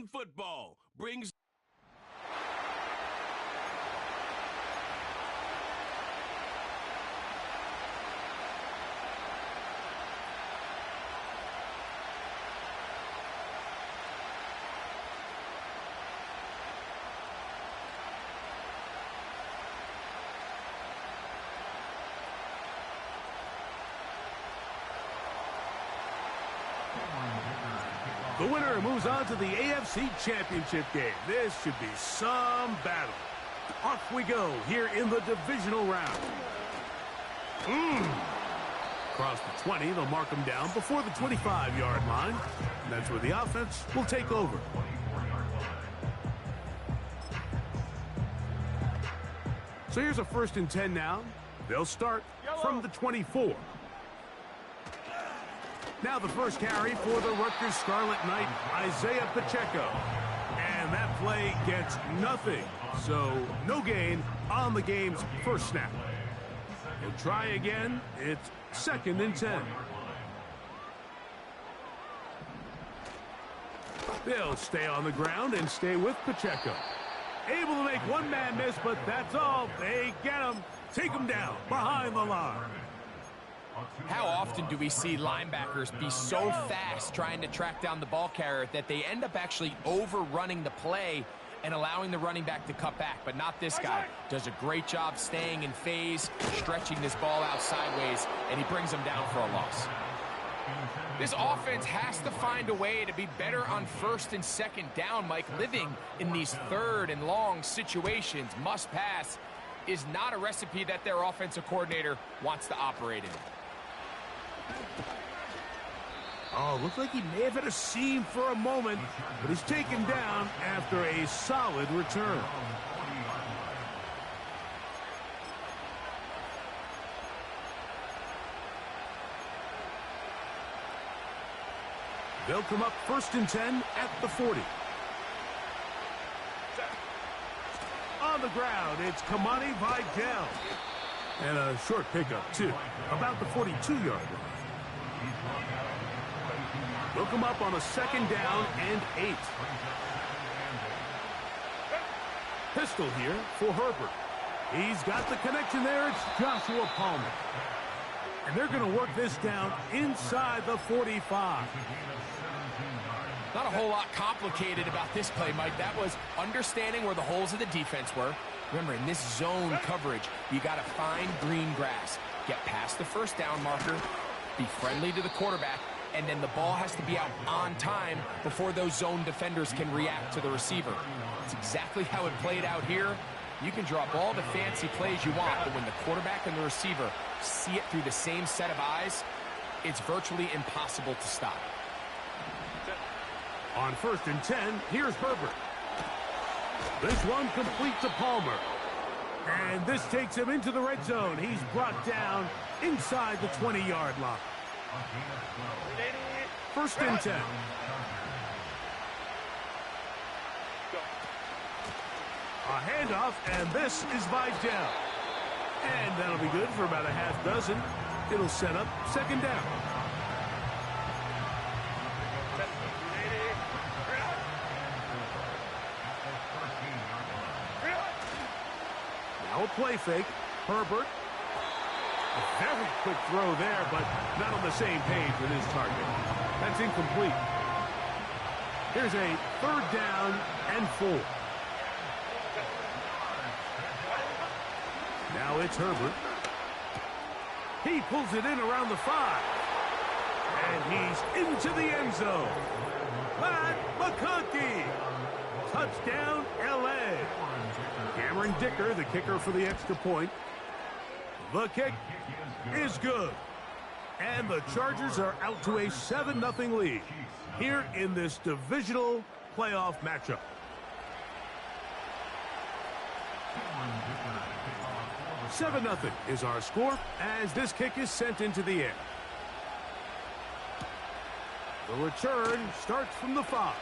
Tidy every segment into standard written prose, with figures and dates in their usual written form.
American football brings... The winner moves on to the AFC Championship game. This should be some battle. Off we go here in the divisional round. Across the 20, they'll mark them down before the 25-yard line. That's where the offense will take over. So here's a 1st and 10 now. They'll start from the 24. Now the first carry for the Rutgers Scarlet Knight, Isaiah Pacheco. And that play gets nothing. So no gain on the game's first snap. He'll try again. It's 2nd and 10. They'll stay on the ground and stay with Pacheco. Able to make one man miss, but that's all. They get him. Take him down behind the line. How often do we see linebackers be so fast trying to track down the ball carrier that they end up actually overrunning the play and allowing the running back to cut back? But not this guy. Does a great job staying in phase, stretching this ball out sideways, and he brings him down for a loss. This offense has to find a way to be better on 1st and 2nd down, Mike. Living in these 3rd and long situations, must pass, is not a recipe that their offensive coordinator wants to operate in. Oh, looks like he may have hit a seam for a moment, but he's taken down after a solid return. They'll come up 1st and 10 at the 40. On the ground, it's Kamani Vidal. And a short pickup, too, about the 42-yard line. They'll come up on a 2nd down and 8. Pistol here for Herbert. He's got the connection there. It's Joshua Palmer. And they're going to work this down inside the 45. Not a whole lot complicated about this play, Mike. That was understanding where the holes of the defense were. Remember, in this zone coverage, you got to find green grass. Get past the 1st down marker, be friendly to the quarterback, and then the ball has to be out on time before those zone defenders can react to the receiver. It's exactly how it played out here. You can drop all the fancy plays you want, but when the quarterback and the receiver see it through the same set of eyes, it's virtually impossible to stop. On 1st and 10, here's Herbert. This one complete to Palmer. And this takes him into the red zone. He's brought down inside the 20-yard line. 1st and 10. A handoff, and this is Vidal. And that'll be good for about a half dozen. It'll set up 2nd down. Now a play fake. Herbert. A very quick throw there, but not on the same page with his target. That's incomplete. Here's a 3rd down and 4. Now it's Herbert. He pulls it in around the 5. And he's into the end zone. Pat McConkey. Touchdown, L.A. Cameron Dicker, the kicker for the extra point. The kick is good. And the Chargers are out to a 7-0 lead here in this divisional playoff matchup. Seven 0 is our score as this kick is sent into the air. The return starts from the 5.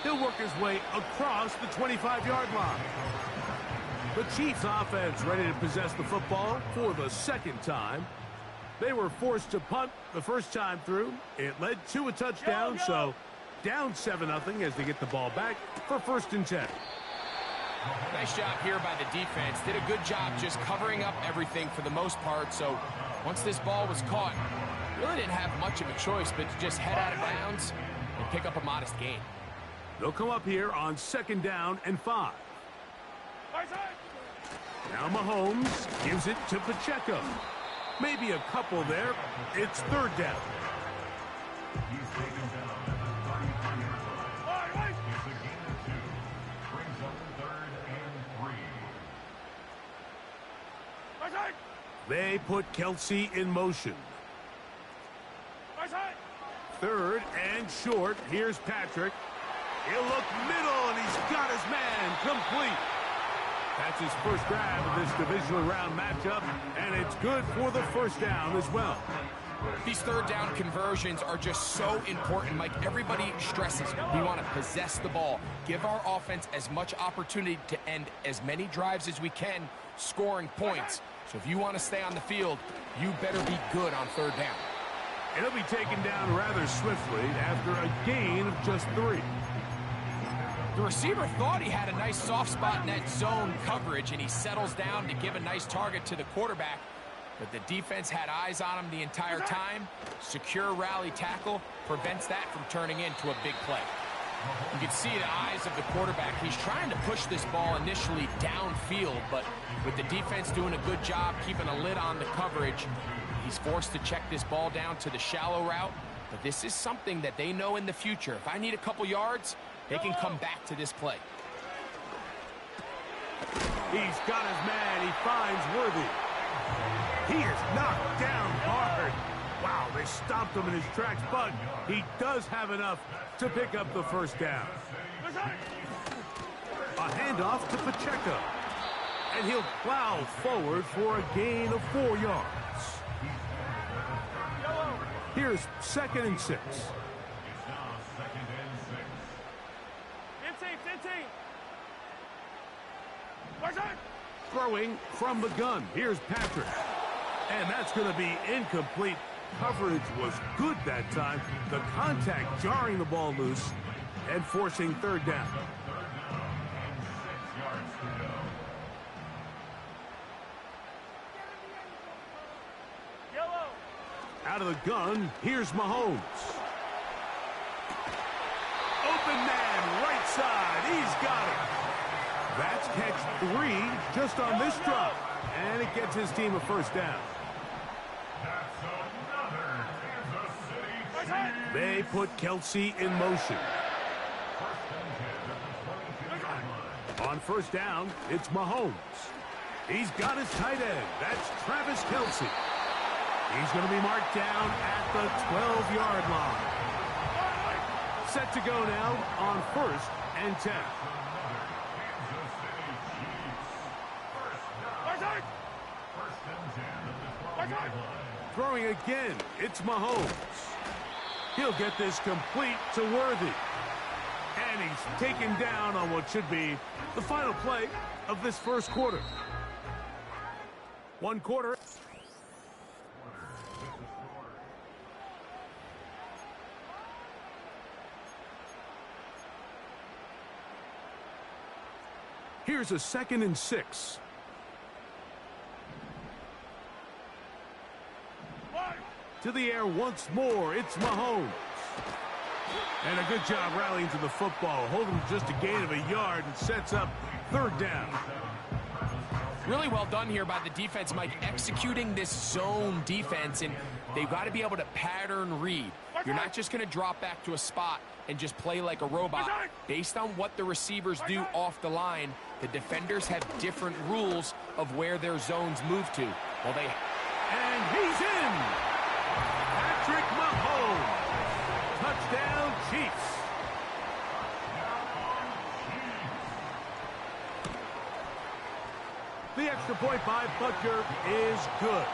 He'll work his way across the 25-yard line. The Chiefs offense ready to possess the football for the 2nd time. They were forced to punt the first time through. It led to a touchdown, so down 7-0 as they get the ball back for 1st and 10. Nice job here by the defense. Did a good job just covering up everything for the most part. So once this ball was caught, really didn't have much of a choice but to just head out of bounds and pick up a modest gain. They'll come up here on 2nd down and 5. Now Mahomes gives it to Pacheco. Maybe a couple there. It's 3rd down. They put Kelsey in motion. 3rd and short. Here's Patrick. He'll look middle, and he's got his man complete. That's his first grab of this divisional round matchup, and it's good for the 1st down as well. These 3rd down conversions are just so important, Mike. Everybody stresses we want to possess the ball, give our offense as much opportunity to end as many drives as we can, scoring points. So if you want to stay on the field, you better be good on 3rd down. It'll be taken down rather swiftly after a gain of just 3. The receiver thought he had a nice soft spot in that zone coverage, and he settles down to give a nice target to the quarterback. But the defense had eyes on him the entire time. Secure rally tackle prevents that from turning into a big play. You can see the eyes of the quarterback. He's trying to push this ball initially downfield, but with the defense doing a good job keeping a lid on the coverage, he's forced to check this ball down to the shallow route. But this is something that they know in the future. If I need a couple yards, they can come back to this play. He's got his man. He finds Worthy. He is knocked down hard. Wow, they stopped him in his tracks, but he does have enough to pick up the 1st down. A handoff to Pacheco. And he'll plow forward for a gain of 4 yards. Here's 2nd and 6. Throwing from the gun. Here's Patrick. And that's going to be incomplete. Coverage was good that time. The contact jarring the ball loose and forcing 3rd down. Out of the gun, here's Mahomes. Open man, right side. He's got it. That's catch 3 just on this drop. And it gets his team a 1st down. They put Kelsey in motion. On 1st down, it's Mahomes. He's got his tight end. That's Travis Kelsey. He's going to be marked down at the 12-yard line. Set to go now on 1st and 10. Throwing again, it's Mahomes. He'll get this complete to Worthy. And he's taken down on what should be the final play of this 1st quarter. 1 quarter. Here's a 2nd and 6. To the air once more, it's Mahomes. And a good job rallying to the football, holding just a gain of a yard and sets up 3rd down. Really well done here by the defense, Mike, executing this zone defense, and they've got to be able to pattern read. You're not just going to drop back to a spot and just play like a robot. Based on what the receivers do off the line, the defenders have different rules of where their zones move to. Well, and he's in! Patrick Mahomes. Touchdown, Chiefs. The extra point by Butker is good.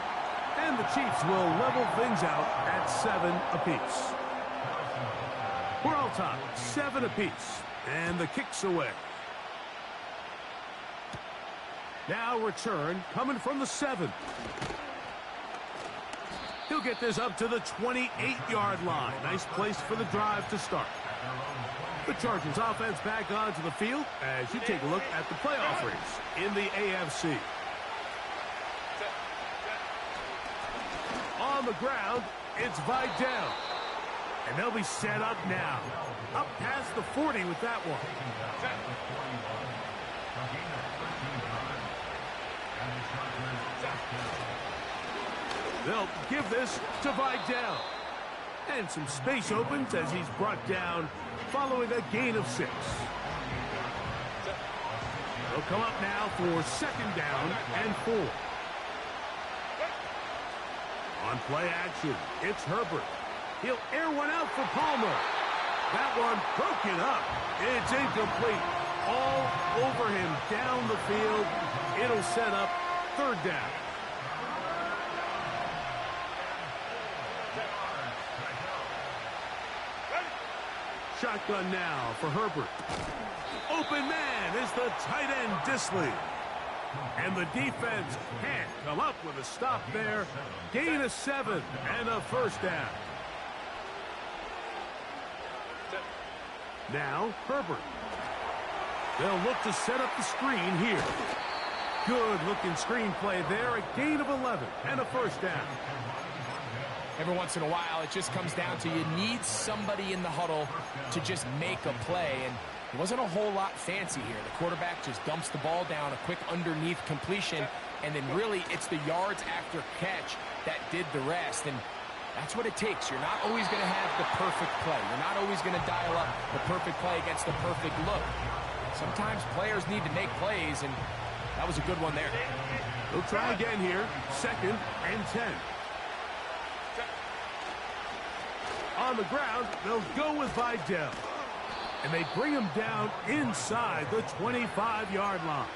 And the Chiefs will level things out at 7 apiece. We're all tied, 7 apiece. And the kick's away. Now return coming from the 7. He'll They'll get this up to the 28-yard line. Nice place for the drive to start. The Chargers offense back onto the field as you take a look at the playoff race in the AFC. On the ground, it's Vidal. And they'll be set up now. Up past the 40 with that one. They'll give this to Vidal. And some space opens as he's brought down following a gain of 6. They'll come up now for second down and 4. On play action, it's Herbert. He'll air one out for Palmer. That one broken up. It's incomplete. All over him down the field. It'll set up third down. Shotgun now for Herbert. Open man is the tight end Disley. And the defense can't come up with a stop there. Gain of 7 and a first down. Now Herbert. They'll look to set up the screen here. Good looking screen play there. A gain of 11 and a first down. Every once in a while, it just comes down to you need somebody in the huddle to just make a play. And it wasn't a whole lot fancy here. The quarterback just dumps the ball down, a quick underneath completion, and then really it's the yards after catch that did the rest. And that's what it takes. You're not always going to have the perfect play. You're not always going to dial up the perfect play against the perfect look. Sometimes players need to make plays, and that was a good one there. They'll try again here. Second and 10. On the ground, they'll go with Vidal. And they bring him down inside the 25-yard line.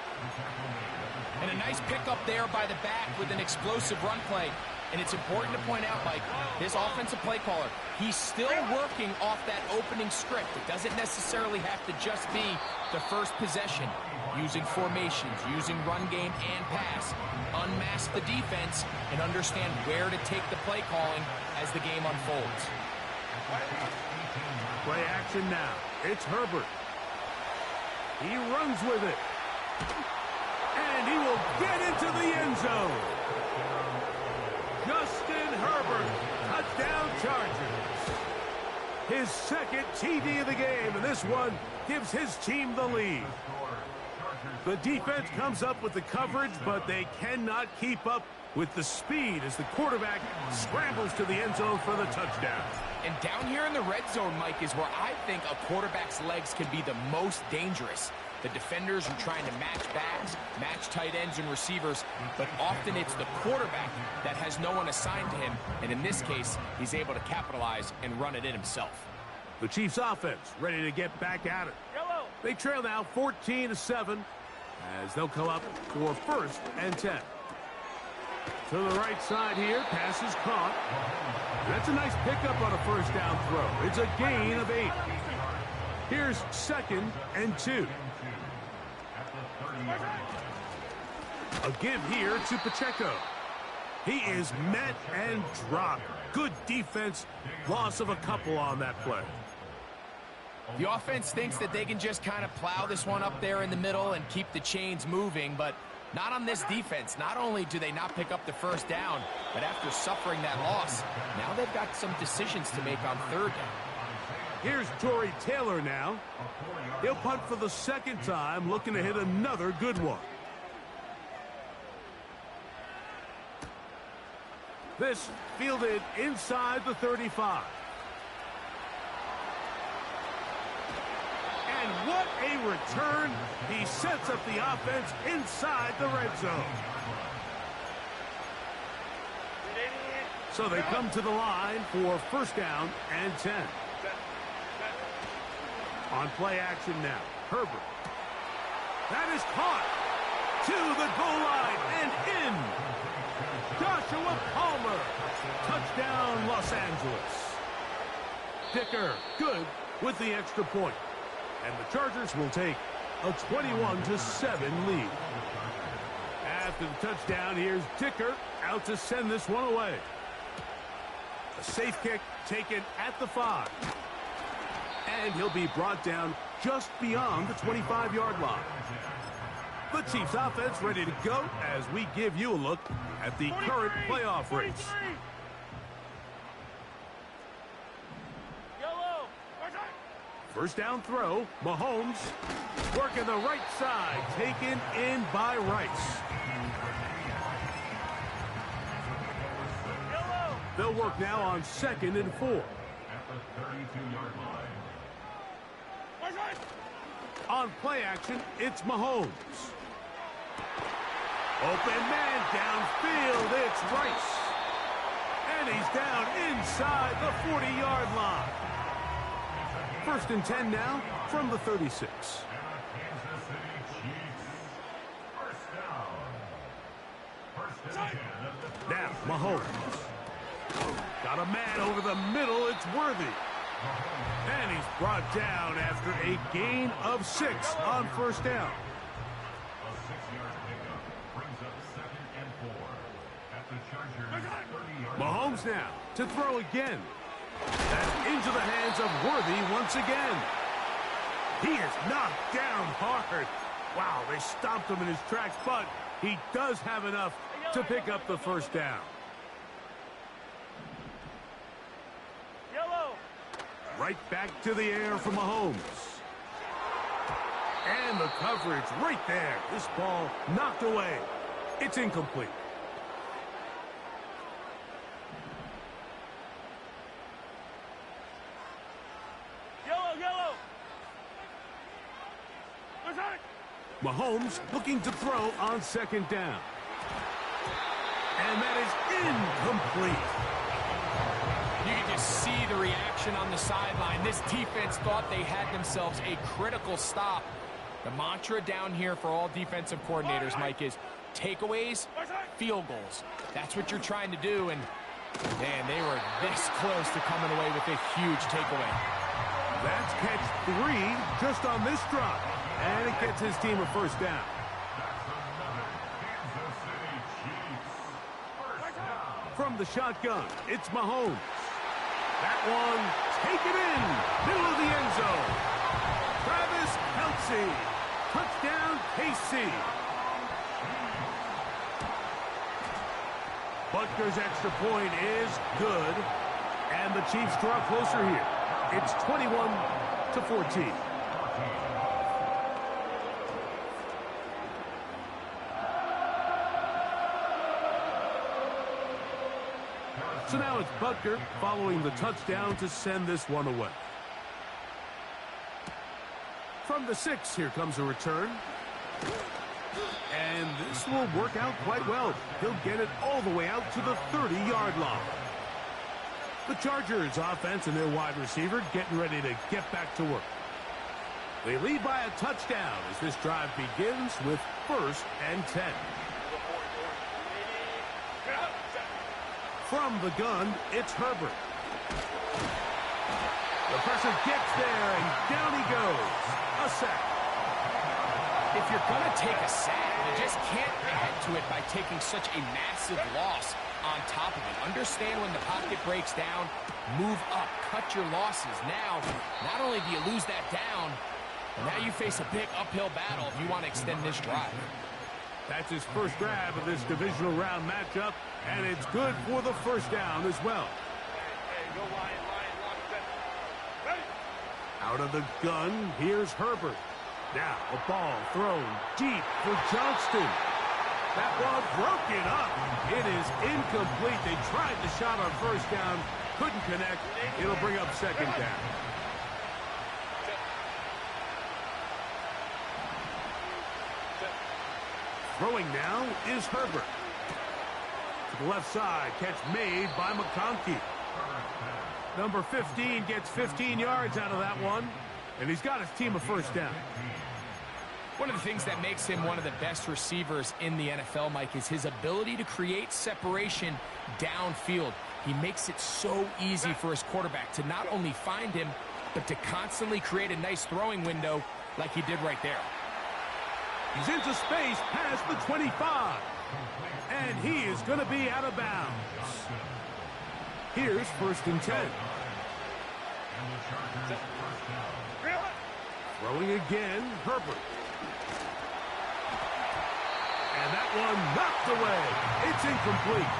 And a nice pickup there by the back with an explosive run play. And it's important to point out, Mike, this offensive play caller, he's still working off that opening script. It doesn't necessarily have to just be the first possession. Using formations, using run game and pass. Unmask the defense and understand where to take the play calling as the game unfolds. Play action now. It's Herbert. He runs with it. And he will get into the end zone. Justin Herbert, touchdown Chargers. His second TD of the game, and this one gives his team the lead. The defense comes up with the coverage, but they cannot keep up with the speed as the quarterback scrambles to the end zone for the touchdown. And down here in the red zone, Mike, is where I think a quarterback's legs can be the most dangerous. The defenders are trying to match backs, match tight ends and receivers, but often it's the quarterback that has no one assigned to him, and in this case, he's able to capitalize and run it in himself. The Chiefs offense ready to get back at it. They trail now 14-7 as they'll come up for first and 10. To the right side here, pass is caught. That's a nice pickup on a first down throw. It's a gain of 8. Here's second and 2. A give here to Pacheco. He is met and dropped. Good defense. Loss of a couple on that play. The offense thinks that they can just kind of plow this one up there in the middle and keep the chains moving, but not on this defense. Not only do they not pick up the first down, but after suffering that loss, now they've got some decisions to make on third down. Here's Torrey Taylor now. He'll punt for the second time, looking to hit another good one. This fielded inside the 35. And what a return. He sets up the offense inside the red zone. So they come to the line for first down and 10. On play action now, Herbert. That is caught to the goal line and in. Joshua Palmer. Touchdown, Los Angeles. Dicker, good with the extra point. And the Chargers will take a 21-7 lead. After the touchdown, here's Dicker out to send this one away. A safe kick taken at the 5. And he'll be brought down just beyond the 25-yard line. The Chiefs offense ready to go as we give you a look at the current playoff race. First down throw, Mahomes working the right side, taken in by Rice. They'll work now on 2nd and 4. At the 32-yard line. On play action, it's Mahomes. Open man downfield, it's Rice. And he's down inside the 40-yard line. 1st and 10 now from the 36. Now, Mahomes. Got a man over the middle, it's Worthy. And he's brought down after a gain of 6 on 1st down. A 6-yard pickup brings up 2nd and 4 at the Chargers' 30-yard line. Mahomes now to throw again. That's into the hands of Worthy once again. He is knocked down hard. Wow, they stopped him in his tracks, but he does have enough to pick up the 1st down. Right back to the air for Mahomes. And the coverage right there. This ball knocked away. It's incomplete. Mahomes looking to throw on 2nd down. And that is incomplete. You can just see the reaction on the sideline. This defense thought they had themselves a critical stop. The mantra down here for all defensive coordinators, Mike, is takeaways, field goals. That's what you're trying to do, and man, they were this close to coming away with a huge takeaway. That's catch 3 just on this drive, and it gets his team a 1st down. From the shotgun, it's Mahomes. That one taken in, middle of the end zone. Travis Kelce, touchdown KC. Butker's extra point is good, and the Chiefs draw closer here. It's 21-14. So now it's Butker following the touchdown to send this one away. From the 6, here comes a return. And this will work out quite well. He'll get it all the way out to the 30-yard line. The Chargers offense and their wide receiver getting ready to get back to work. They lead by a touchdown as this drive begins with 1st and 10. From the gun, it's Herbert. The pressure gets there, and down he goes. A sack. If you're going to take a sack, you just can't add to it by taking such a massive loss on top of it. Understand when the pocket breaks down, move up, cut your losses. Now, not only do you lose that down, but now you face a big uphill battle if you want to extend this drive. That's his first grab of this divisional round matchup, and it's good for the 1st down as well. Out of the gun, here's Herbert. Now a ball thrown deep for Johnston. That ball broken up. It is incomplete. They tried the shot on 1st down, couldn't connect. It'll bring up 2nd down. Throwing now is Herbert. To the left side, catch made by McConkey. Number 15 gets 15 yards out of that one, and he's got his team a 1st down. One of the things that makes him one of the best receivers in the NFL, Mike, is his ability to create separation downfield. He makes it so easy for his quarterback to not only find him, but to constantly create a nice throwing window like he did right there. He's into space past the 25. And he is going to be out of bounds. Here's 1st and 10. Throwing again, Herbert. And that one knocked away. It's incomplete.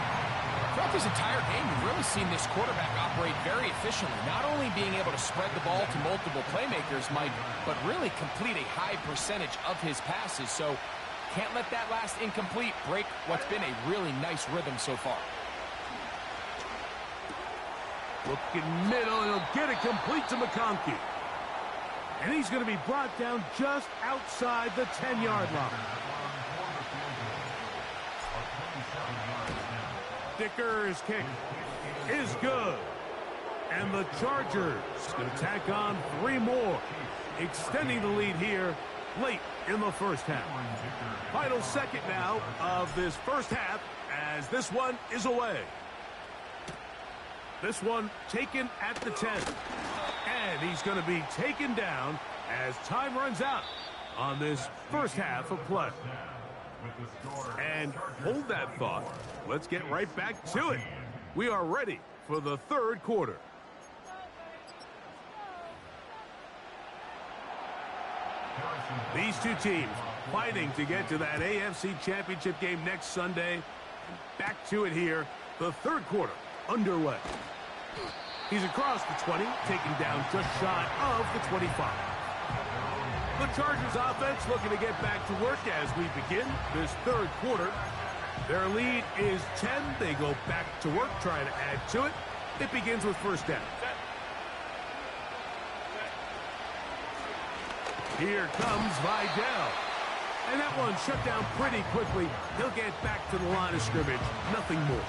Throughout this entire game, we've really seen this quarterback operate very efficiently, not only being able to spread the ball to multiple playmakers, Mike, but really complete a high percentage of his passes. So can't let that last incomplete break what's been a really nice rhythm so far. Looking middle, he'll get it complete to McConkey. And he's going to be brought down just outside the 10-yard line. Dicker's kick is good. And the Chargers going to tack on 3 more, extending the lead here late in the first half. Final second now of this first half as this one is away. This one taken at the 10. And he's going to be taken down as time runs out on this first half of play. And hold that thought. Let's get right back to it. We are ready for the third quarter. These two teams fighting to get to that AFC Championship game next Sunday. Back to it here. The third quarter underway. He's across the 20, taken down just shy of the 25. The Chargers offense looking to get back to work as we begin this third quarter. Their lead is 10. They go back to work, trying to add to it. It begins with 1st down. Here comes Vidal. And that one shut down pretty quickly. He'll get back to the line of scrimmage. Nothing more.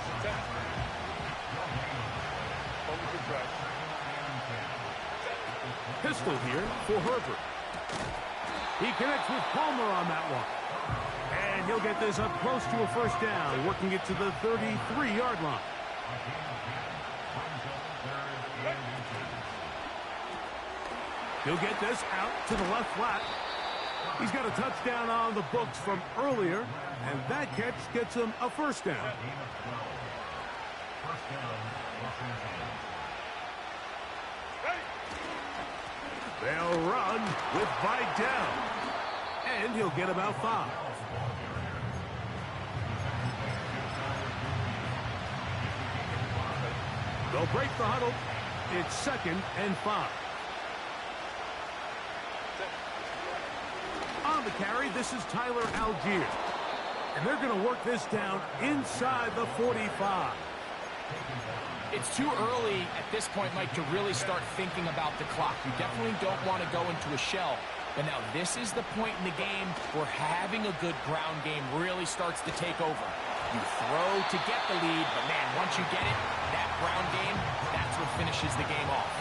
Pistol here for Herbert. He connects with Palmer on that one. And he'll get this up close to a 1st down, working it to the 33-yard line. He'll get this out to the left flat. He's got a touchdown on the books from earlier, and that catch gets him a 1st down. They'll run with Vidal, and he'll get about 5. They'll break the huddle. It's 2nd and 5. On the carry, this is Tyler Algier. And they're going to work this down inside the 45. It's too early at this point, Mike, to really start thinking about the clock. You definitely don't want to go into a shell. But now this is the point in the game where having a good ground game really starts to take over. You throw to get the lead, but man, once you get it, that ground game, that's what finishes the game off.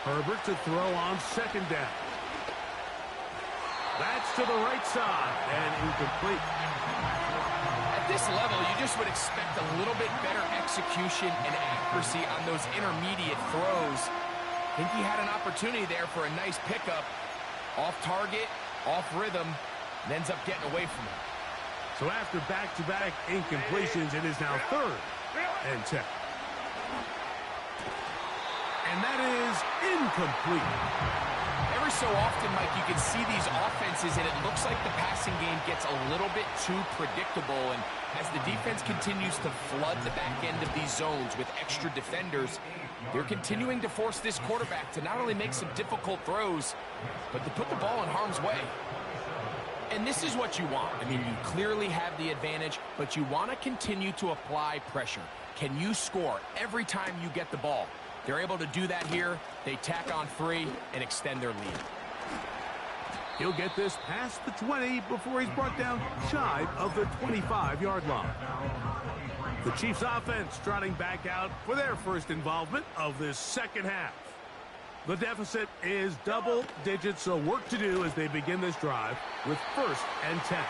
Herbert to throw on 2nd down. That's to the right side and incomplete. At this level, you just would expect a little bit better execution and accuracy on those intermediate throws. I think he had an opportunity there for a nice pickup. Off target, off rhythm, and ends up getting away from it. So after back-to-back incompletions, it is now 3rd and 10. And that is incomplete. Every so often, Mike, you can see these offenses, and it looks like the passing game gets a little bit too predictable. And as the defense continues to flood the back end of these zones with extra defenders, they're continuing to force this quarterback to not only make some difficult throws, but to put the ball in harm's way. And this is what you want. I mean, you clearly have the advantage, but you want to continue to apply pressure. Can you score every time you get the ball? They're able to do that here. They tack on 3 and extend their lead. He'll get this past the 20 before he's brought down shy of the 25-yard line. The Chiefs offense trotting back out for their first involvement of this second half. The deficit is double digits, so work to do as they begin this drive with 1st and 10.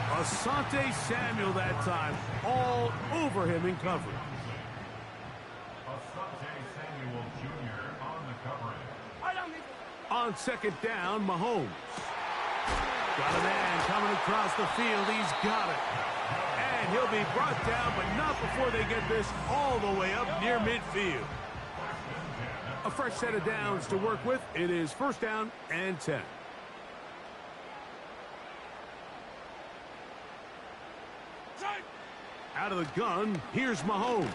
Asante Samuel that time all over him in coverage. On 2nd down, Mahomes. Got a man coming across the field. He's got it. And he'll be brought down, but not before they get this all the way up near midfield. A fresh set of downs to work with. It is first down and 10. Out of the gun, here's Mahomes.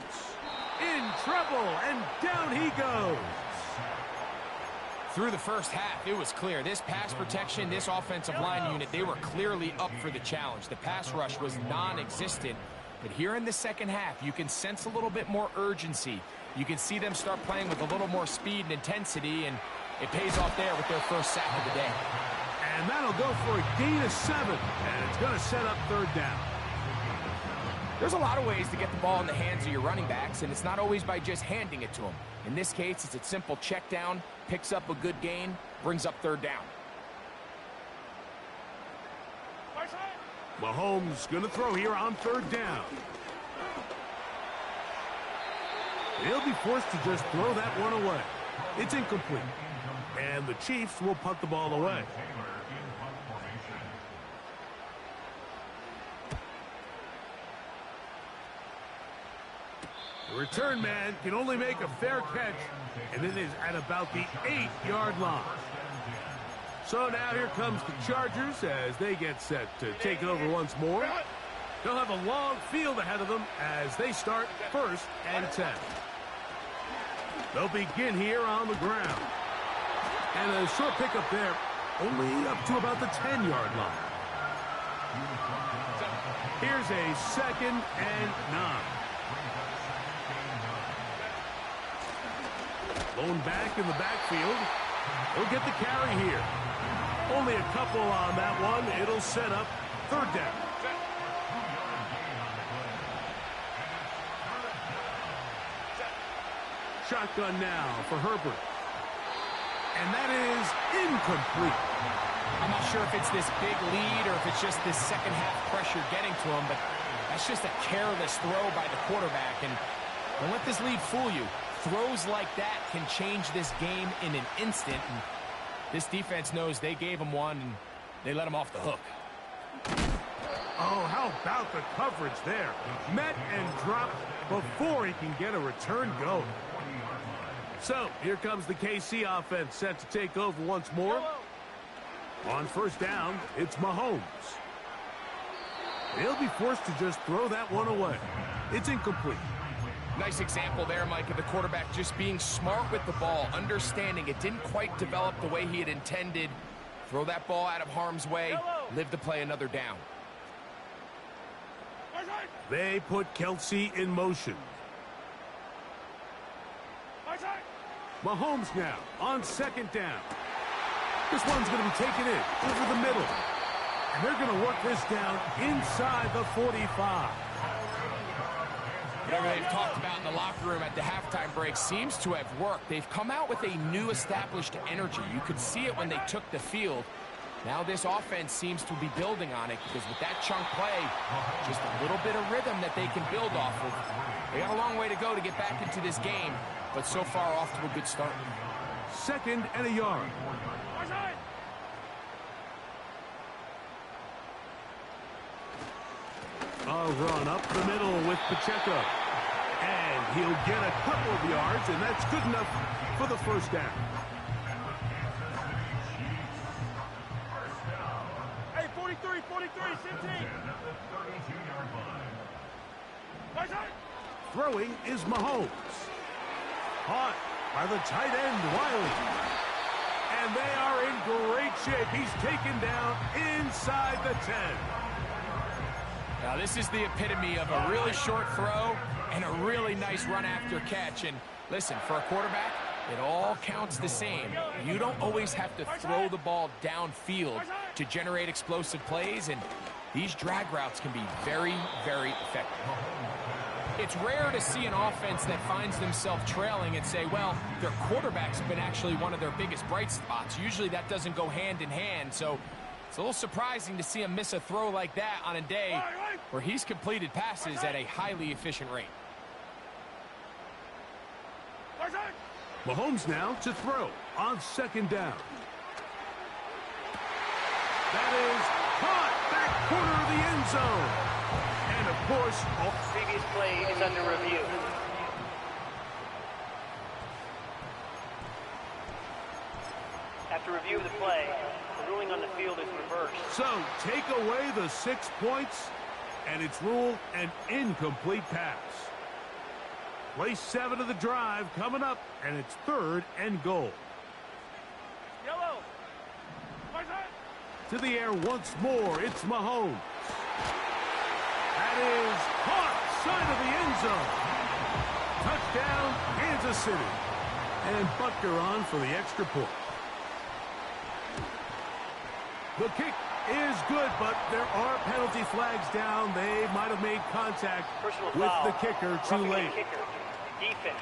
In trouble, and down he goes. Through the first half, it was clear. This pass protection, this offensive line unit, they were clearly up for the challenge. The pass rush was non-existent. But here in the second half, you can sense a little bit more urgency. You can see them start playing with a little more speed and intensity, and it pays off there with their first sack of the day. And that'll go for a gain of 7, and it's going to set up third down. There's a lot of ways to get the ball in the hands of your running backs, and it's not always by just handing it to them. In this case, it's a simple check down, picks up a good gain, brings up third down. Mahomes going to throw here on third down. He'll be forced to just throw that one away. It's incomplete. And the Chiefs will punt the ball away. The return man can only make a fair catch, and it is at about the 8-yard line. So now here comes the Chargers as they get set to take it over once more. They'll have a long field ahead of them as they start first and 10. They'll begin here on the ground. And a short pickup there, only up to about the 10-yard line. Here's a second and 9. Lone back in the backfield. He'll get the carry here. Only a couple on that one. It'll set up third down. Shotgun now for Herbert. And that is incomplete. I'm not sure if it's this big lead or if it's just this second half pressure getting to him, but that's just a careless throw by the quarterback. And don't let this lead fool you. Throws like that can change this game in an instant. And this defense knows they gave him one, and they let him off the hook. Oh, how about the coverage there? Met and dropped before he can get a return going. So, here comes the KC offense set to take over once more. On first down, it's Mahomes. He'll be forced to just throw that one away. It's incomplete. Nice example there, Mike, of the quarterback just being smart with the ball, understanding it didn't quite develop the way he had intended. Throw that ball out of harm's way, live to play another down. They put Kelsey in motion. Mahomes now on second down. This one's going to be taken in over the middle. And they're going to work this down inside the 45. Whatever they've talked about in the locker room at the halftime break seems to have worked. They've come out with a new established energy. You could see it when they took the field. Now this offense seems to be building on it because with that chunk play, just a little bit of rhythm that they can build off of. They got a long way to go to get back into this game, but so far off to a good start. Second and a yard. A run up the middle with Pacheco. And he'll get a couple of yards, and that's good enough for the first down. Hey, 43, 15. Throwing is Mahomes. Caught by the tight end, Wiley. And they are in great shape. He's taken down inside the 10. Now this is the epitome of a really short throw and a really nice run after catch. And listen, for a quarterback, it all counts the same. You don't always have to throw the ball downfield to generate explosive plays, and these drag routes can be very, very effective. It's rare to see an offense that finds themselves trailing and say, well, their quarterback's been actually one of their biggest bright spots. Usually that doesn't go hand in hand, so it's a little surprising to see him miss a throw like that on a day where he's completed passes at a highly efficient rate. Mahomes now to throw on second down. That is caught back corner of the end zone. And, of course, Previous play is under review. After review of the play, the ruling on the field is reversed. So, take away the 6 points, and it's ruled an incomplete pass. Play 7 of the drive coming up, and it's 3rd and goal. Yellow. To the air once more, it's Mahomes. That is caught side of the end zone. Touchdown, Kansas City. And Butker on for the extra point. The kick is good, but there are penalty flags down. They might have made contact Personal with foul. the kicker too Roughing the late. kicker. Defense.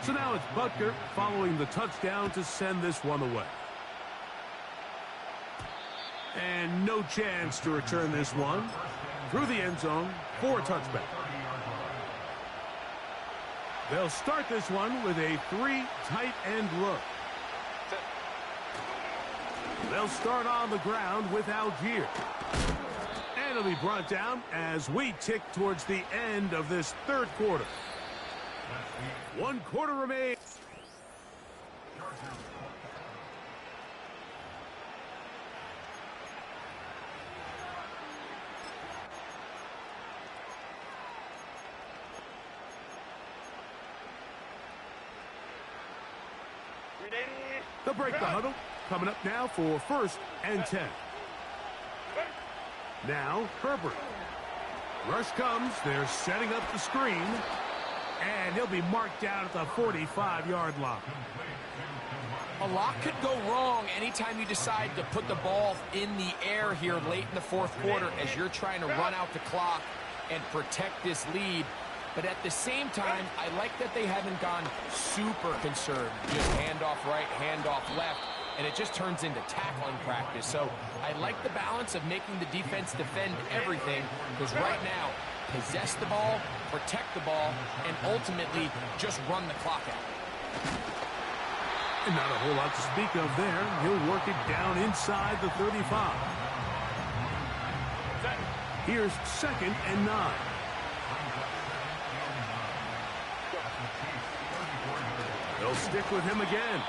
So now it's Butker following the touchdown to send this one away. And no chance to return this one through the end zone for a touchback. They'll start this one with a 3 tight end look. They'll start on the ground with Algier. And it'll be brought down as we tick towards the end of this 3rd quarter. 1 quarter remains. They'll break the huddle. Coming up now for 1st and 10. Now Herbert. Rush comes. They're setting up the screen. And he'll be marked down at the 45-yard line. A lot could go wrong anytime you decide to put the ball in the air here late in the 4th quarter as you're trying to run out the clock and protect this lead. But at the same time, I like that they haven't gone super conservative. Just handoff right, handoff left, and it just turns into tackling practice. So I like the balance of making the defense defend everything, because right now, possess the ball, protect the ball, and ultimately just run the clock out. And not a whole lot to speak of there. He'll work it down inside the 35. Here's 2nd and 9. They'll stick with him again.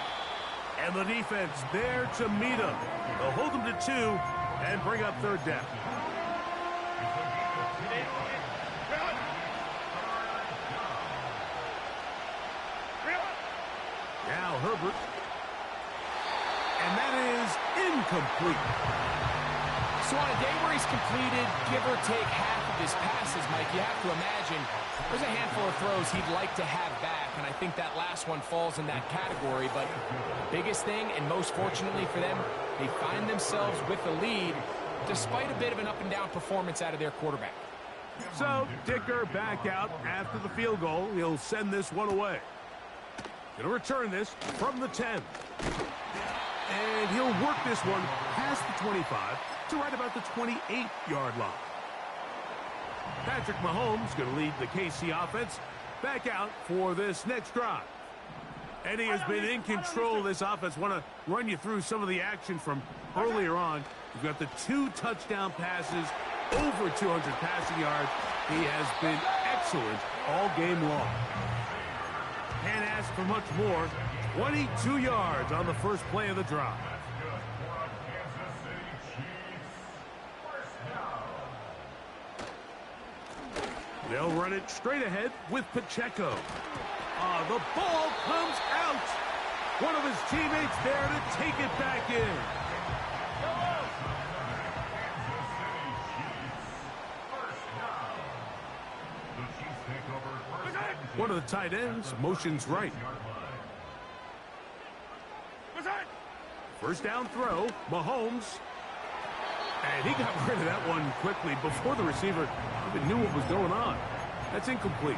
And the defense there to meet him. They'll hold him to 2 and bring up 3rd down. Now Herbert. And that is incomplete. So on a day where he's completed, give or take half of his passes, Mike, you have to imagine there's a handful of throws he'd like to have back, and I think that last one falls in that category. But the biggest thing, and most fortunately for them, they find themselves with the lead despite a bit of an up-and-down performance out of their quarterback. So Dicker back out after the field goal. He'll send this one away. Going to return this from the 10. And he'll work this one past the 25 to right about the 28-yard line. Patrick Mahomes going to lead the KC offense back out for this next drive. And he has been in control of this offense. Want to run you through some of the action from earlier on. You've got the 2 touchdown passes, over 200 passing yards. He has been excellent all game long. Can't ask for much more. 22 yards on the first play of the drive. They'll run it straight ahead with Pacheco. The ball comes out. One of his teammates there to take it back in. One of the tight ends motions right. First down throw, Mahomes. And he got rid of that one quickly before the receiver even knew what was going on. That's incomplete.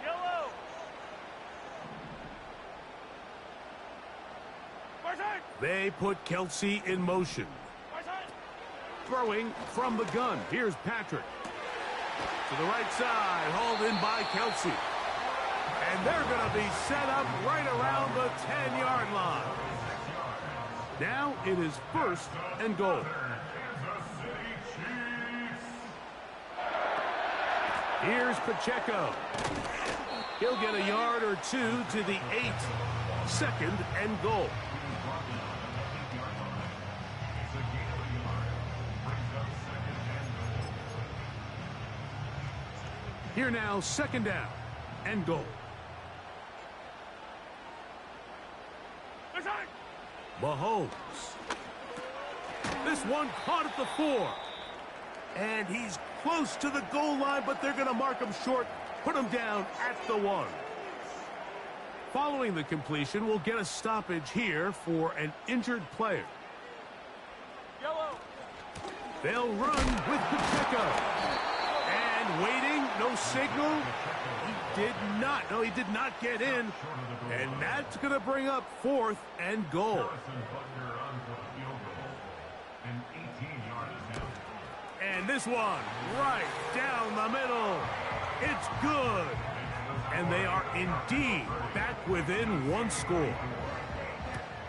Yellow. They put Kelsey in motion. Throwing from the gun. Here's Patrick. To the right side, hauled in by Kelsey. And they're going to be set up right around the 10-yard line. Now it is 1st and goal. Here's Pacheco. He'll get a yard or two to the 8. 2nd and goal. Here now, 2nd down and goal. Mahomes. This one caught at the 4. And he's close to the goal line, but they're going to mark him short, put him down at the 1. Following the completion, we'll get a stoppage here for an injured player. Yellow. They'll run with Pacheco. And waiting, no signal. He did not get in. And that's going to bring up 4th and goal. And this one, right down the middle. It's good. And they are indeed back within 1 score.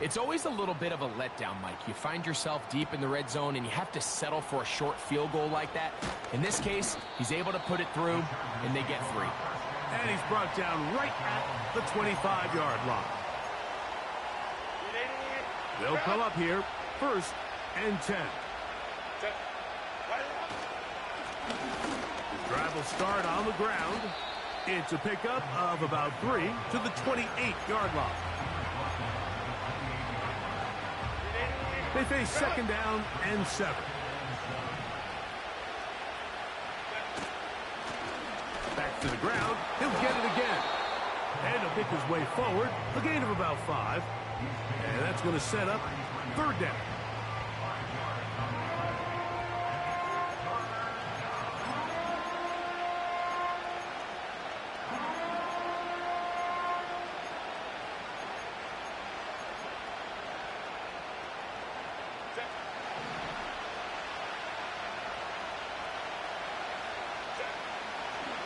It's always a little bit of a letdown, Mike. You find yourself deep in the red zone, and you have to settle for a short field goal like that. In this case, he's able to put it through, and they get 3. And he's brought down right at the 25-yard line. They'll come up here, 1st and 10. The drive will start on the ground. It's a pickup of about 3 to the 28-yard line. They face 2nd down and 7. Back to the ground. He'll get it again. And he'll pick his way forward. A gain of about 5. And that's going to set up 3rd down.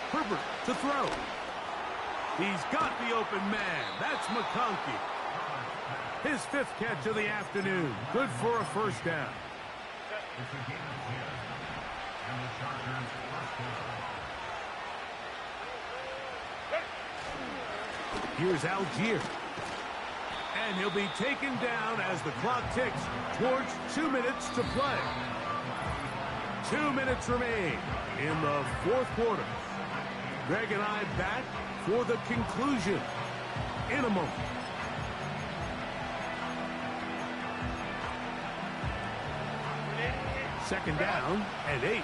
Herbert to throw. He's got the open man. That's McConkey. His 5th catch of the afternoon. Good for a 1st down. Here's Algier. And he'll be taken down as the clock ticks towards 2 minutes to play. 2 minutes remain in the 4th quarter. Greg and I back for the conclusion in a moment. Second down and 8.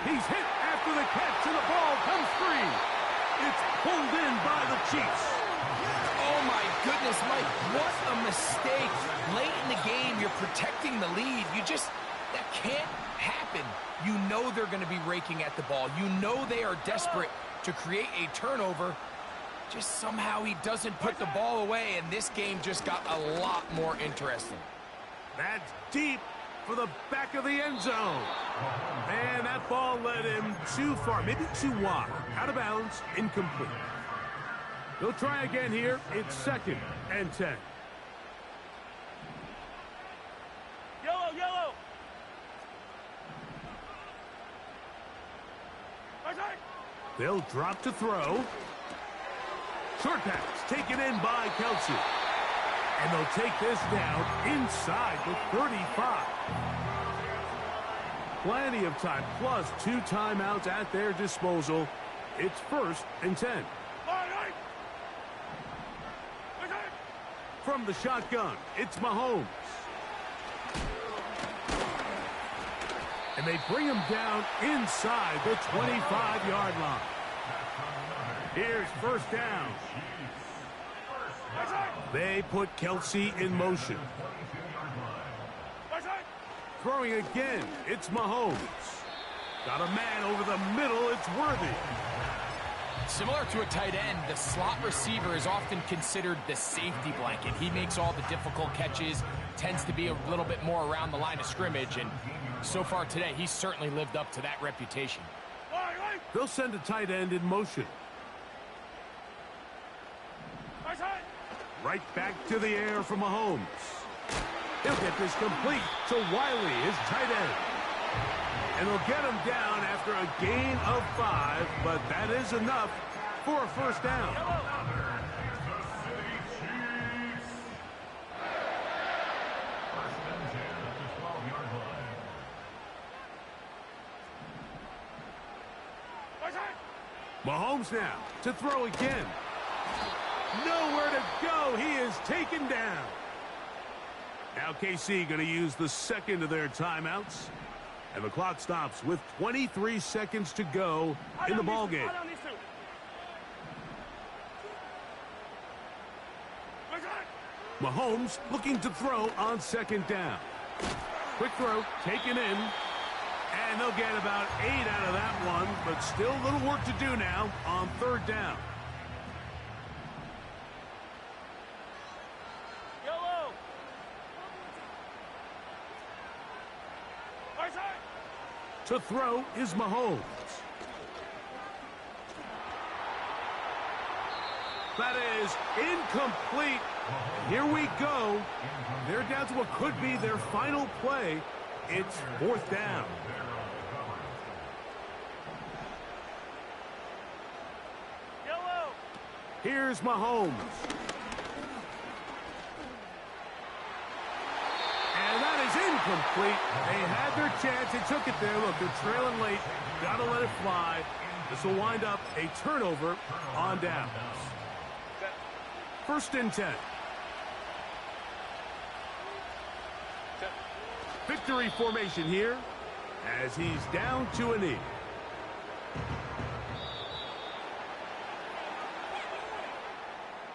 He's hit after the catch, and the ball comes free. It's pulled in by the Chiefs. Oh, my goodness, Mike, what a mistake. Late in the game, you're protecting the lead. That can't happen. You know they're going to be raking at the ball. You know they are desperate to create a turnover. Just somehow he doesn't put the ball away, and this game just got a lot more interesting. That's deep for the back of the end zone. And that ball led him too far, maybe too wide. Out of bounds, incomplete. They'll try again here. It's 2nd and 10. Yellow. They'll drop to throw. Short pass taken in by Kelsey. And they'll take this down inside the 35. Plenty of time, plus 2 timeouts at their disposal. It's 1st and 10. From the shotgun, it's Mahomes. And they bring him down inside the 25-yard line. Here's 1st down. They put Kelsey in motion. Throwing again, it's Mahomes. Got a man over the middle, it's Worthy. Similar to a tight end, the slot receiver is often considered the safety blanket. He makes all the difficult catches, tends to be a little bit more around the line of scrimmage, and so far today, he's certainly lived up to that reputation. They'll send a tight end in motion. Right back to the air for Mahomes. He'll get this complete to Wiley, his tight end. And they'll get him down after a gain of 5, but that is enough for a first down. Mahomes now to throw again. Nowhere to go. He is taken down. Now KC going to use the second of their timeouts. And the clock stops with 23 seconds to go in the ballgame. Mahomes looking to throw on second down. Quick throw, taken in. And they'll get about 8 out of that one, but still a little work to do now on third down. Yellow. To throw is Mahomes. That is incomplete. And here we go. They're down to what could be their final play. It's fourth down. Yellow. Here's Mahomes. And that is incomplete. They had their chance. They took it there. Look, they're trailing late. Got to let it fly. This will wind up a turnover on downs. First and 10. Victory formation here as he's down to a knee.